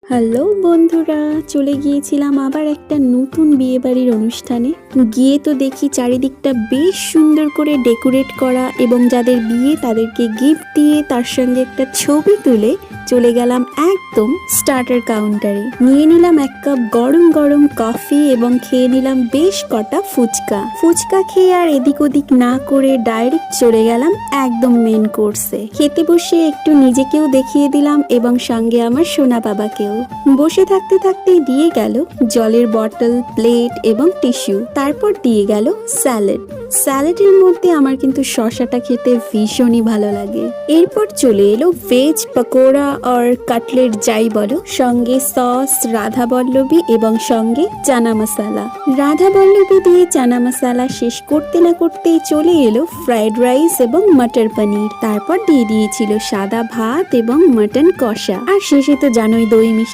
Hello বন্ধুরা, চলে গিয়েছিলাম আবার একটা নতুন বিয়েবাড়ির অনুষ্ঠানে। গিয়ে তো দেখি চারিদিকটা বেশ সুন্দর করে ডেকোরেট করা এবং যাদের বিয়ে তাদেরকে গিফট দিয়ে তার সঙ্গে একটা ছবি তুলে চলে গেলাম একদম স্টার্টার কাউন্টারে। নিয়ে নিলাম এক কাপ গরম গরম কফি এবং খেয়ে নিলাম বেশ কটা ফুচকা খেয়ে আর এদিক ওদিক না করে ডাইরেক্ট চলে গেলাম একদম মেন কোর্সে। খেতে বসে একটু নিজেকেও দেখিয়ে দিলাম এবং সঙ্গে আমার সোনা বাবাকেও। বসে থাকতে থাকতেই দিয়ে গেল জলের বটল, প্লেট এবং টিস্যু। তারপর দিয়ে গেল স্যালাডের মধ্যে আমার কিন্তু শসাটা খেতে ভীষণই ভালো লাগে। এরপর চলে এলো ভেজ পকোড়া আর কাটলেট যাই বলো, সঙ্গে সস, রাধা বল্লভী এবং সঙ্গে চানা মশলা। রাধা বল্লভী দিয়ে চানা মশলা শেষ করতে না করতেই চলে এলো ফ্রাইড রাইস এবং মটর পনির। তারপর দিয়ে দিয়েছিল সাদা ভাত এবং মটন কষা। আর শেষে তো জানোই দই মিষ্টি